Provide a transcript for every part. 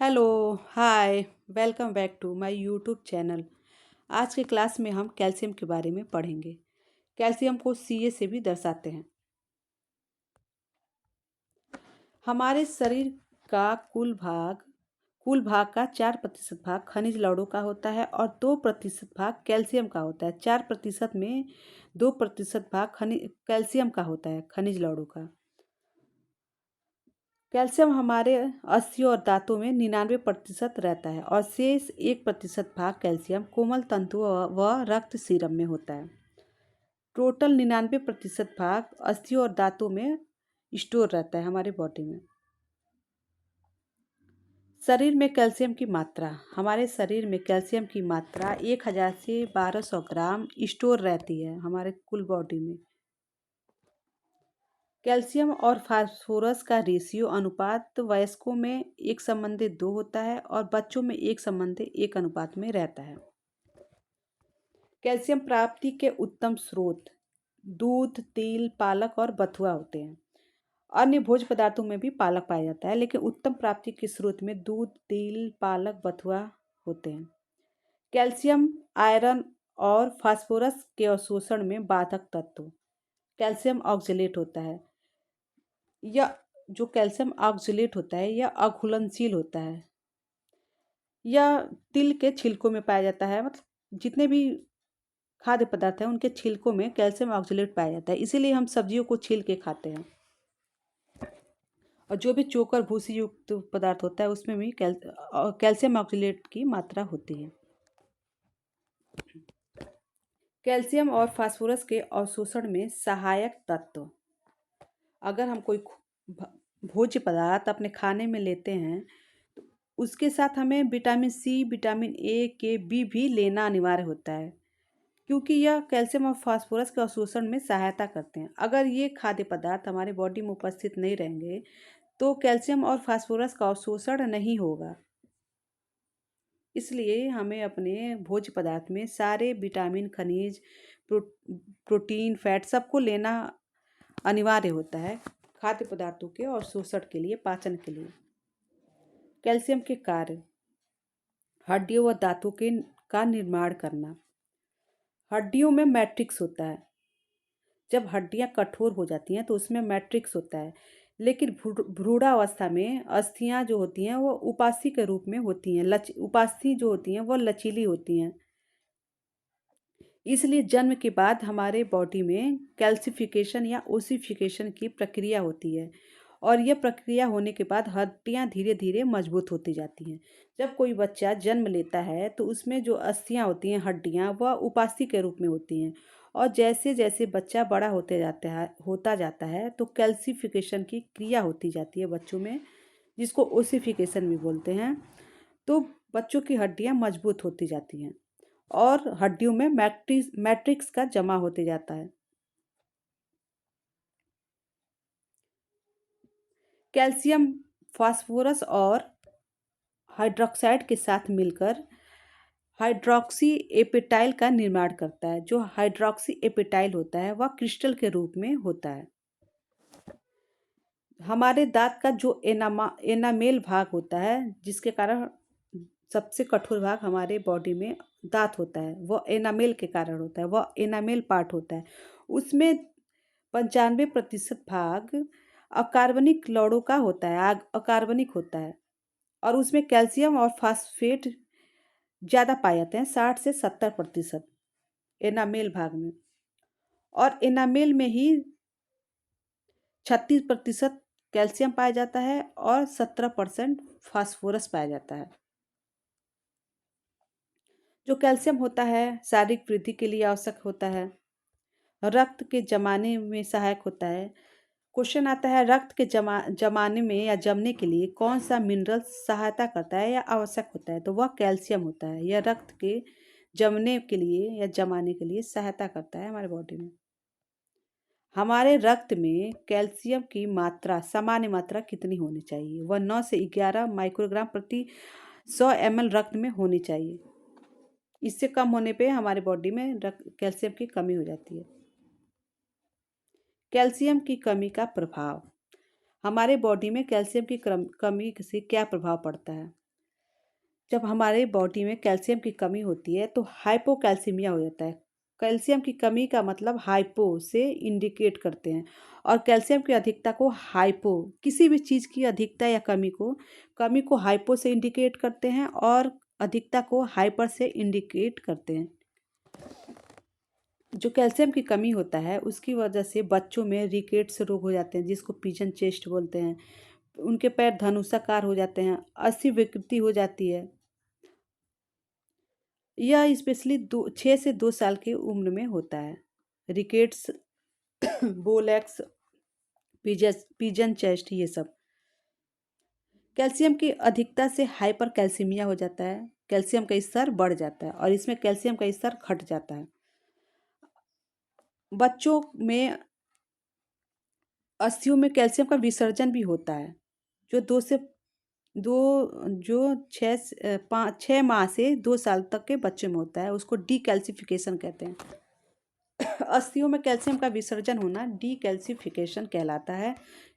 Hello. Hi. Welcome back to my YouTube channel. आज के class में हम कैल्शियम के बारे में पढ़ेंगे। कैल्शियम को सीए से भी दर्शाते हैं। हमारे शरीर का कुल भाग का 4% भाग खनिज लवणों का होता है और 2% भाग कैल्शियम का होता है। 4% में 2% भाग खनिज कैल्शियम का होता है, खनिज लवणों का। कैल्शियम हमारे अस्थियों और दांतों में 99% रहता है और शेष 1% भाग कैल्शियम कोमल तंतुओं व रक्त सीरम में होता है। टोटल 99% भाग अस्थियों और दांतों में स्टोर रहता है हमारे बॉडी में। शरीर में कैल्शियम की मात्रा, हमारे शरीर में कैल्शियम की मात्रा 1000 से 1200 ग्राम स्टोर रहती है हमारे कुल बॉडी में। कैल्शियम और फास्फोरस का रेशियो अनुपात वयस्कों में 1:2 होता है और बच्चों में 1:1 अनुपात में रहता है। कैल्शियम प्राप्ति के उत्तम स्रोत दूध, तिल, पालक और बथुआ होते हैं। अन्य भोज्य पदार्थों में भी पालक पाया जाता है, लेकिन उत्तम प्राप्ति के स्रोत में दूध, तिल, पालक, बथुआ होते हैं। कैल्शियम, आयरन और फास्फोरस के अवशोषण में बाधक तत्व कैल्शियम ऑक्जेलेट होता है। यह जो कैल्शियम ऑक्जेलेट होता है यह अघुलनशील होता है। यह तिल के छिलकों में पाया जाता है, मतलब जितने भी खाद्य पदार्थ हैं उनके छिलकों में कैल्शियम ऑक्जेलेट पाया जाता है, इसीलिए हम सब्जियों को छील के खाते हैं। और जो भी चोकर भूसी युक्त पदार्थ होता है उसमें भी कैल्शियम ऑक्जेलेट की मात्रा होती है। कैल्शियम और फास्फोरस के अवशोषण में सहायक तत्व, अगर हम कोई भोज्य पदार्थ अपने खाने में लेते हैं तो उसके साथ हमें विटामिन सी, विटामिन ए, के, बी भी लेना अनिवार्य होता है, क्योंकि यह कैल्शियम और फास्फोरस के अवशोषण में सहायता करते हैं। अगर ये खाद्य पदार्थ हमारे बॉडी में उपस्थित नहीं रहेंगे तो कैल्शियम और फास्फोरस का अवशोषण नहीं होगा। इसलिए हमें अपने भोज्य पदार्थ में सारे विटामिन, खनिज, प्रोटीन, फैट सबको लेना अनिवार्य होता है खाद्य पदार्थों के अवशोषण के लिए, पाचन के लिए। कैल्शियम के कार्य, हड्डियों व दांतों के का निर्माण करना। हड्डियों में मैट्रिक्स होता है। जब हड्डियां कठोर हो जाती हैं तो उसमें मैट्रिक्स होता है, लेकिन भ्रूणावस्था में अस्थियां जो होती हैं वो उपास्थि के रूप में होती हैं। उपास्थि जो होती हैं वो लचीली होती हैं। इसलिए जन्म के बाद हमारे बॉडी में कैल्सिफिकेशन या ओसिफिकेशन की प्रक्रिया होती है और यह प्रक्रिया होने के बाद हड्डियां धीरे धीरे मजबूत होती जाती हैं। जब कोई बच्चा जन्म लेता है तो उसमें जो अस्थियां होती हैं, हड्डियां, वह उपास्थि के रूप में होती हैं और जैसे जैसे बच्चा बड़ा होता जाता है तो कैल्सिफिकेशन की क्रिया होती जाती है बच्चों में, जिसको ओसिफिकेशन भी बोलते हैं। तो बच्चों की हड्डियां मजबूत होती जाती हैं और हड्डियों में मैट्रिक्स का जमा होते जाता है। कैल्शियम फास्फोरस और हाइड्रोक्साइड के साथ मिलकर हाइड्रोक्सी एपेटाइल का निर्माण करता है। जो हाइड्रोक्सी एपेटाइल होता है वह क्रिस्टल के रूप में होता है। हमारे दांत का जो एनामेल भाग होता है, जिसके कारण सबसे कठोर भाग हमारे बॉडी में दांत होता है, वह एनामेल के कारण होता है, वह एनामेल पार्ट होता है। उसमें 95% भाग अकार्बनिक लवणों का होता है, अकार्बनिक होता है और उसमें कैल्शियम और फास्फेट ज़्यादा पाए जाते हैं, 60 से 70% एनामेल भाग में। और एनामेल में ही 36% कैल्शियम पाया जाता है और 17% फास्फोरस पाया जाता है। जो कैल्शियम होता है शारीरिक वृद्धि के लिए आवश्यक होता है, रक्त के जमाने में सहायक होता है। क्वेश्चन आता है, रक्त के जमाने में या जमने के लिए कौन सा मिनरल सहायता करता है या आवश्यक होता है, तो वह कैल्शियम होता है। यह रक्त के जमने के लिए या जमाने के लिए सहायता करता है हमारे बॉडी में। हमारे रक्त में कैल्शियम की मात्रा, सामान्य मात्रा कितनी होनी चाहिए? वह 9 से 11 माइक्रोग्राम प्रति 100 ml रक्त में होनी चाहिए। इससे कम होने पे हमारे बॉडी में कैल्शियम की कमी हो जाती है। कैल्शियम की कमी का प्रभाव, हमारे बॉडी में कैल्शियम की कमी से क्या प्रभाव पड़ता है? जब हमारे बॉडी में कैल्शियम की कमी होती है तो हाइपोकैल्सीमिया हो जाता है। कैल्शियम की कमी का मतलब हाइपो से इंडिकेट करते हैं, और कैल्शियम की अधिकता को हाइपो, किसी भी चीज़ की अधिकता या कमी को हाइपो से इंडिकेट करते हैं और अधिकता को हाइपर से इंडिकेट करते हैं। जो कैल्शियम की कमी होता है उसकी वजह से बच्चों में रिकेट्स रोग हो जाते हैं, जिसको पिजन चेस्ट बोलते हैं। उनके पैर धनुषाकार हो जाते हैं, अस्थि विकृति हो जाती है। यह स्पेशली 6 से 2 साल की उम्र में होता है। रिकेट्स, बोलैक्स, पिजन चेस्ट, ये सब कैल्शियम की अधिकता से हाइपर कैल्सीमिया हो जाता है। कैल्शियम का स्तर बढ़ जाता है और इसमें कैल्शियम का स्तर घट जाता है। बच्चों में अस्थियों में कैल्शियम का विसर्जन भी होता है, जो दो से दो जो 6 माह से 2 साल तक के बच्चे में होता है, उसको डीकैल्सिफिकेशन कहते हैं। अस्थियों में कैल्शियम का विसर्जन होना डीकैल्सिफिकेशन कहलाता है।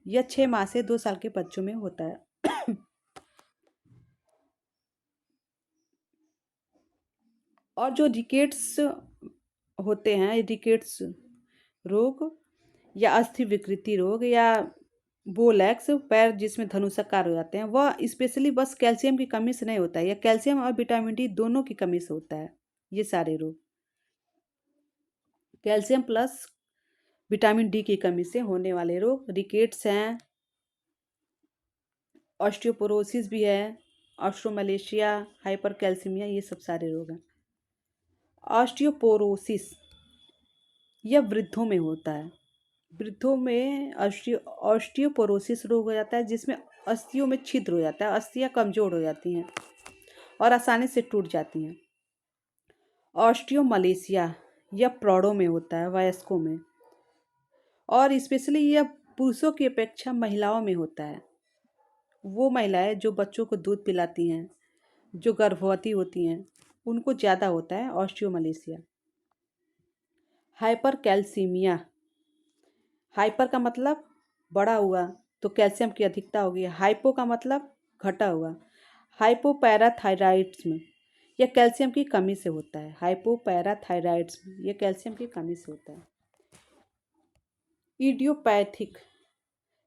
यह 6 माह से 2 साल के बच्चों में होता है। और जो रिकेट्स होते हैं, रिकेट्स रोग या अस्थि विकृति रोग या बोलैक्स, पैर जिसमें धनुषाकार हो जाते हैं, वह स्पेशली बस कैल्शियम की कमी से नहीं होता है, या कैल्शियम और विटामिन डी दोनों की कमी से होता है। ये सारे रोग कैल्शियम प्लस विटामिन डी की कमी से होने वाले रोग रिकेट्स हैं। ऑस्टियोपोरोसिस भी है, ऑस्ट्रोमलेशिया, हाइपरकैल्सीमिया, ये सब सारे रोग हैं। ऑस्टियोपोरोसिस यह वृद्धों में होता है। वृद्धों में ऑस्टियोपोरोसिस रोग हो जाता है, जिसमें अस्थियों में छिद्र हो जाता है, अस्थियां कमजोर हो जाती हैं और आसानी से टूट जाती हैं। ऑस्टियोमलेशिया यह प्रौढ़ों में होता है, वयस्कों में, और स्पेशली यह पुरुषों की अपेक्षा महिलाओं में होता है। वो महिलाएं जो बच्चों को दूध पिलाती हैं, जो गर्भवती होती हैं, उनको ज़्यादा होता है ऑस्टियोमलेशिया। हाइपरकैल्सीमिया, हाइपर का मतलब बड़ा हुआ तो कैल्शियम की अधिकता होगी, हाइपो का मतलब घटा हुआ। हाइपोपैराथायराइड्स यह कैल्शियम की कमी से होता है। हाइपोपैराथायराइड्स यह कैल्शियम की कमी से होता है। इडियोपैथिक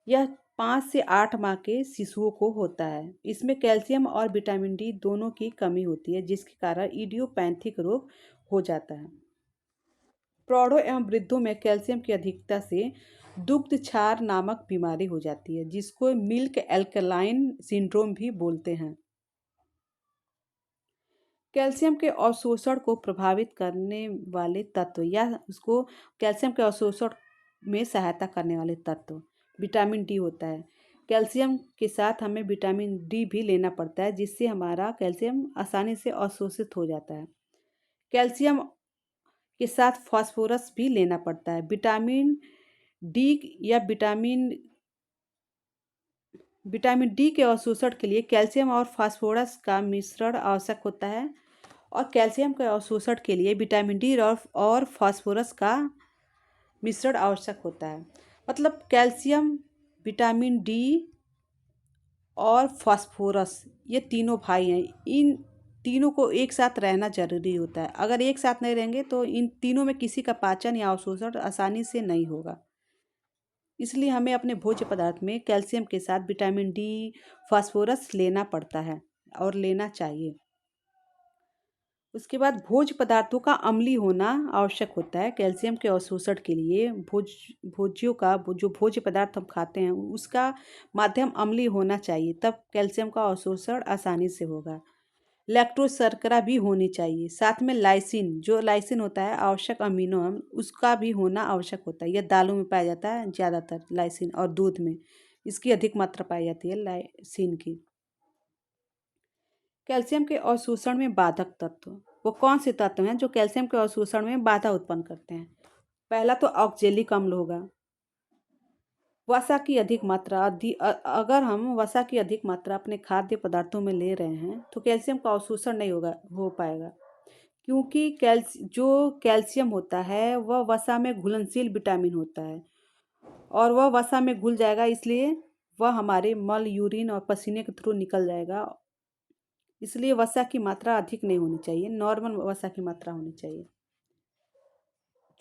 यह 5 से 8 माह के शिशुओं को होता है। इसमें कैल्शियम और विटामिन डी दोनों की कमी होती है, जिसके कारण इडियोपैथिक रोग हो जाता है। प्रौढ़ों एवं वृद्धों में कैल्शियम की अधिकता से दुग्ध क्षार नामक बीमारी हो जाती है, जिसको मिल्क एल्कलाइन सिंड्रोम भी बोलते हैं। कैल्शियम के अवशोषण को प्रभावित करने वाले तत्व या उसको कैल्शियम के अवशोषण में सहायता करने वाले तत्व विटामिन डी होता है। कैल्शियम के साथ हमें विटामिन डी भी लेना पड़ता है, जिससे हमारा कैल्शियम आसानी से अवशोषित हो जाता है। कैल्शियम के साथ फास्फोरस भी लेना पड़ता है। विटामिन डी या विटामिन डी के अवशोषण के लिए कैल्शियम और फास्फोरस का मिश्रण आवश्यक होता है, और कैल्शियम के अवशोषण के लिए विटामिन डी और फास्फोरस का मिश्रण आवश्यक होता है। मतलब कैल्शियम, विटामिन डी और फास्फोरस ये तीनों भाई हैं। इन तीनों को एक साथ रहना जरूरी होता है। अगर एक साथ नहीं रहेंगे तो इन तीनों में किसी का पाचन या अवशोषण आसानी से नहीं होगा। इसलिए हमें अपने भोज्य पदार्थ में कैल्शियम के साथ विटामिन डी, फास्फोरस लेना पड़ता है और लेना चाहिए। उसके बाद भोज्य पदार्थों का अम्लीय होना आवश्यक होता है। कैल्शियम के अवशोषण के लिए भोज्यों का जो भोज्य पदार्थ हम खाते हैं उसका माध्यम अम्लीय होना चाहिए, तब कैल्शियम का अवशोषण आसानी से होगा। लैक्टोज शर्करा भी होनी चाहिए। साथ में लाइसिन, जो लाइसिन होता है आवश्यक अमीनो अम्ल, उसका भी होना आवश्यक होता है। यह दालों में पाया जाता है ज़्यादातर, लाइसिन, और दूध में इसकी अधिक मात्रा पाई जाती है लाइसिन की। कैल्शियम के अवशोषण में बाधक तत्व, वो कौन से तत्व हैं जो कैल्शियम के अवशोषण में बाधा उत्पन्न करते हैं? पहला तो ऑक्जेलिक अम्ल होगा। वसा की अधिक मात्रा, अगर हम वसा की अधिक मात्रा अपने खाद्य पदार्थों में ले रहे हैं तो कैल्शियम का अवशोषण नहीं हो पाएगा, क्योंकि जो कैल्शियम होता है वह वसा में घुलनशील विटामिन होता है, और वह वसा में घुल जाएगा, इसलिए वह हमारे मल, यूरिन और पसीने के थ्रू निकल जाएगा इसलिए वसा की मात्रा अधिक नहीं होनी चाहिए, नॉर्मल वसा की मात्रा होनी चाहिए।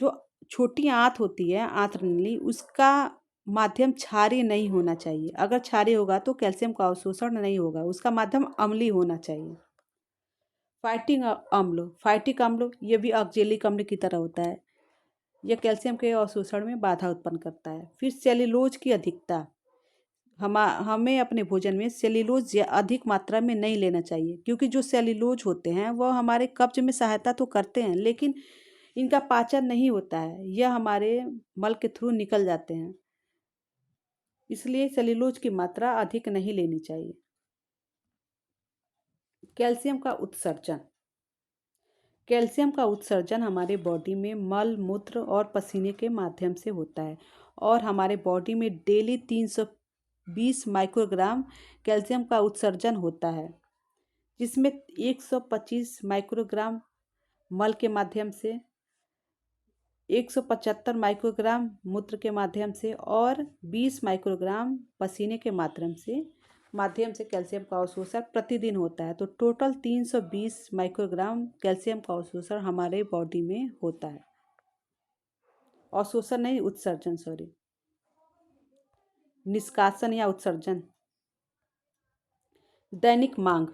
जो छोटी आंत होती है, आंत नली, उसका माध्यम क्षारीय नहीं होना चाहिए। अगर क्षारीय होगा तो कैल्शियम का अवशोषण नहीं होगा, उसका माध्यम अम्लीय होना चाहिए। फाइटिक अम्ल ये भी ऑक्जेलिक अम्ल की तरह होता है। यह कैल्शियम के अवशोषण में बाधा उत्पन्न करता है। फिर सेल्यूलोज की अधिकता, हमें अपने भोजन में सेल्यूलोज अधिक मात्रा में नहीं लेना चाहिए, क्योंकि जो सेल्यूलोज होते हैं वह हमारे कब्ज में सहायता तो करते हैं, लेकिन इनका पाचन नहीं होता है, यह हमारे मल के थ्रू निकल जाते हैं। इसलिए सेल्यूलोज की मात्रा अधिक नहीं लेनी चाहिए। कैल्शियम का उत्सर्जन, कैल्शियम का उत्सर्जन हमारे बॉडी में मल, मूत्र और पसीने के माध्यम से होता है, और हमारे बॉडी में डेली 320 माइक्रोग्राम कैल्शियम का उत्सर्जन होता है, जिसमें 125 माइक्रोग्राम मल के माध्यम से, 175 माइक्रोग्राम मूत्र के माध्यम से और 20 माइक्रोग्राम पसीने के माध्यम से कैल्शियम का अवशोषण प्रतिदिन होता है। तो टोटल 320 माइक्रोग्राम कैल्शियम का अवशोषण हमारे बॉडी में होता है। अवशोषण नहीं, उत्सर्जन, सॉरी, निष्कासन या उत्सर्जन। दैनिक मांग,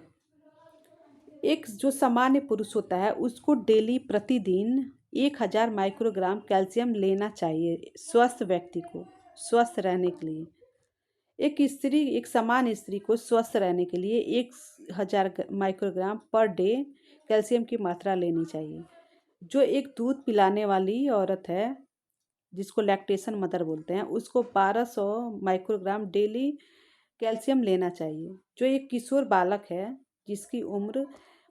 एक जो सामान्य पुरुष होता है उसको डेली प्रतिदिन 1000 माइक्रोग्राम कैल्शियम लेना चाहिए, स्वस्थ व्यक्ति को स्वस्थ रहने के लिए। एक सामान्य स्त्री को स्वस्थ रहने के लिए 1000 माइक्रोग्राम पर डे कैल्शियम की मात्रा लेनी चाहिए। जो एक दूध पिलाने वाली औरत है, जिसको लैक्टेशन मदर बोलते हैं, उसको 1200 माइक्रोग्राम डेली कैल्शियम लेना चाहिए। जो एक किशोर बालक है जिसकी उम्र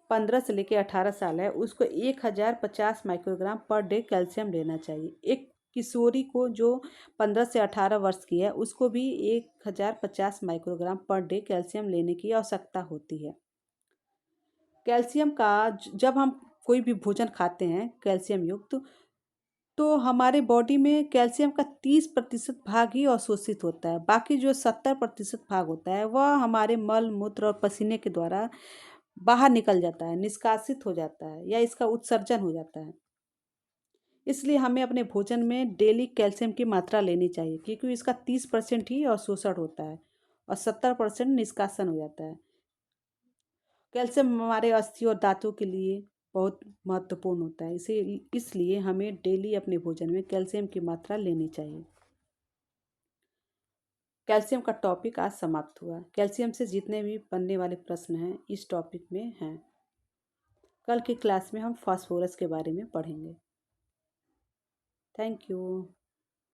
15 से लेकर 18 साल है, उसको 1050 माइक्रोग्राम पर डे कैल्शियम लेना चाहिए। एक किशोरी को जो 15 से 18 वर्ष की है, उसको भी 1050 माइक्रोग्राम पर डे कैल्शियम लेने की आवश्यकता होती है। कैल्शियम का जब हम कोई भी भोजन खाते हैं कैल्शियम युक्त, तो हमारे बॉडी में कैल्शियम का 30% भाग ही अवशोषित होता है। बाकी जो 70% भाग होता है वह हमारे मल, मूत्र और पसीने के द्वारा बाहर निकल जाता है, निष्कासित हो जाता है, या इसका उत्सर्जन हो जाता है। इसलिए हमें अपने भोजन में डेली कैल्शियम की मात्रा लेनी चाहिए, क्योंकि इसका 30% ही अवशोषण होता है और 70% निष्कासन हो जाता है। कैल्शियम हमारे अस्थि और दांतों के लिए बहुत महत्वपूर्ण होता है, इसलिए हमें डेली अपने भोजन में कैल्शियम की मात्रा लेनी चाहिए। कैल्शियम का टॉपिक आज समाप्त हुआ। कैल्शियम से जितने भी बनने वाले प्रश्न हैं इस टॉपिक में हैं। कल की क्लास में हम फास्फोरस के बारे में पढ़ेंगे। Thank you.